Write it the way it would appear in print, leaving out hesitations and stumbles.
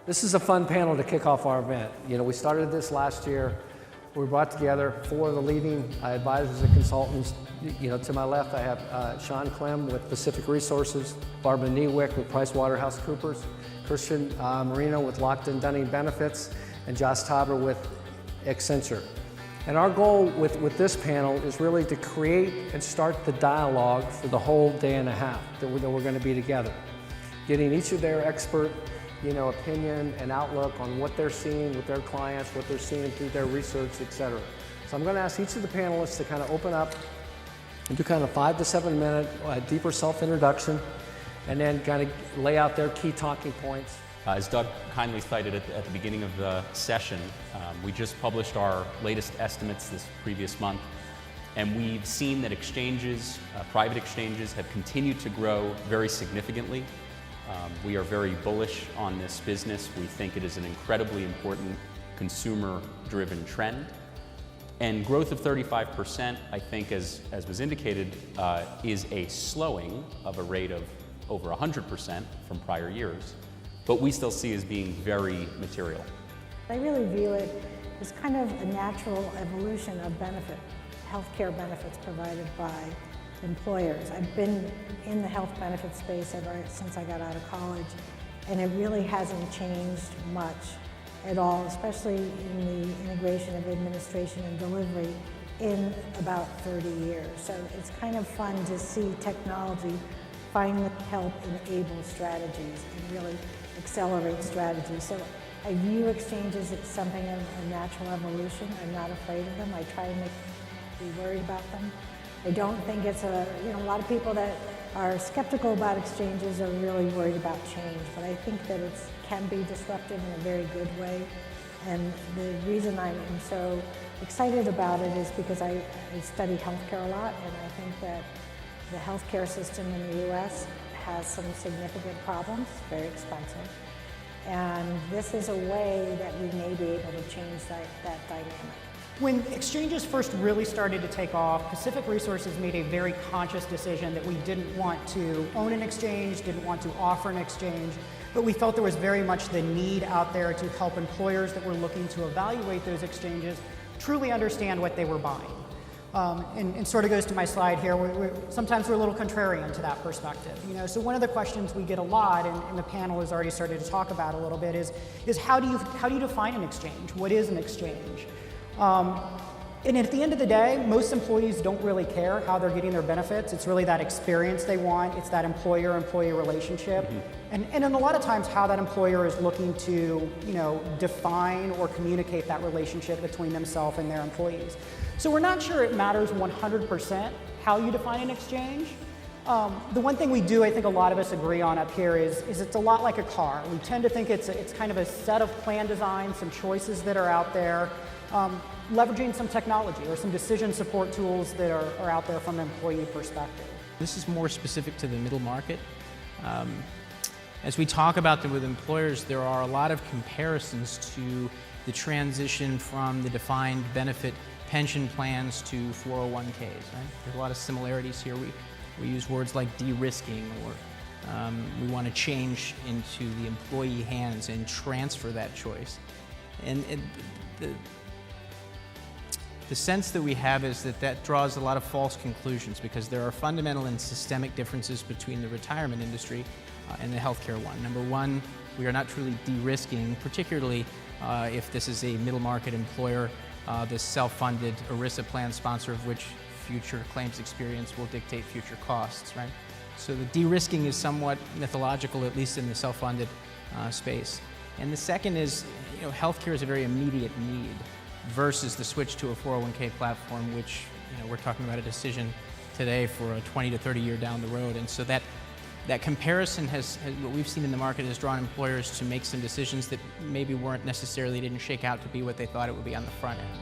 This is a fun panel to kick off our event. You know, we started this last year. We brought together 4 of the leading advisors and consultants. You know, to my left, I have Sean Clem with Pacific Resources, Barbara Niewick with PricewaterhouseCoopers, Christian Marino with Lockton Dunning Benefits, and Josh Tauber with Accenture. And our goal with this panel is really to create and start the dialogue for the whole day and a half that we're going to be together. Getting each of their expert opinion and outlook on what they're seeing with their clients, what they're seeing through their research, etc. So I'm going to ask each of the panelists to kind of open up and do kind of 5 to 7 minute deeper self-introduction, and then kind of lay out their key talking points. As Doug kindly cited at the beginning of the session, we just published our latest estimates this previous month, and we've seen that exchanges, private exchanges, have continued to grow very significantly. We are very bullish on this business. We think it is an incredibly important consumer-driven trend. And growth of 35%, I think, as was indicated, is a slowing of a rate of over 100% from prior years, but we still see as being very material. I really view it as kind of a natural evolution of healthcare benefits provided by employers. I've been in the health benefit space ever since I got out of college, and it really hasn't changed much at all, especially in the integration of administration and delivery in about 30 years. So it's kind of fun to see technology finally help enable strategies and really accelerate strategies. So I view exchanges as something of a natural evolution. I'm not afraid of them. I try to be worried about them. I don't think it's a lot of people that are skeptical about exchanges are really worried about change, but I think that it can be disruptive in a very good way. And the reason I'm so excited about it is because I study healthcare a lot, and I think that the healthcare system in the US has some significant problems, very expensive. And this is a way that we may be able to change that dynamic. When exchanges first really started to take off, Pacific Resources made a very conscious decision that we didn't want to own an exchange, didn't want to offer an exchange, but we felt there was very much the need out there to help employers that were looking to evaluate those exchanges truly understand what they were buying. And sort of goes to my slide here, sometimes we're a little contrarian to that perspective. So one of the questions we get a lot, and the panel has already started to talk about a little bit, is how do you define an exchange? What is an exchange? And at the end of the day, most employees don't really care how they're getting their benefits. It's really that experience they want. It's that employer-employee relationship. Mm-hmm. And a lot of times how that employer is looking to, define or communicate that relationship between themselves and their employees. So we're not sure it matters 100% how you define an exchange. The one thing we do, I think a lot of us agree on up here is it's a lot like a car. We tend to think it's kind of a set of plan designs, some choices that are out there, leveraging some technology or some decision support tools that are out there from an employee perspective. This is more specific to the middle market. As we talk about them with employers, there are a lot of comparisons to the transition from the defined benefit pension plans to 401ks, right? There's a lot of similarities here. We use words like de-risking, or we want to change into the employee hands and transfer that choice. And the sense that we have is that draws a lot of false conclusions, because there are fundamental and systemic differences between the retirement industry and the healthcare one. Number one, we are not truly de-risking, particularly if this is a middle market employer, the self-funded ERISA plan sponsor of which future claims experience will dictate future costs, right? So the de-risking is somewhat mythological, at least in the self-funded space. And the second is, healthcare is a very immediate need versus the switch to a 401k platform, which, we're talking about a decision today for a 20 to 30 year down the road. And so that comparison has what we've seen in the market has drawn employers to make some decisions that maybe didn't shake out to be what they thought it would be on the front end.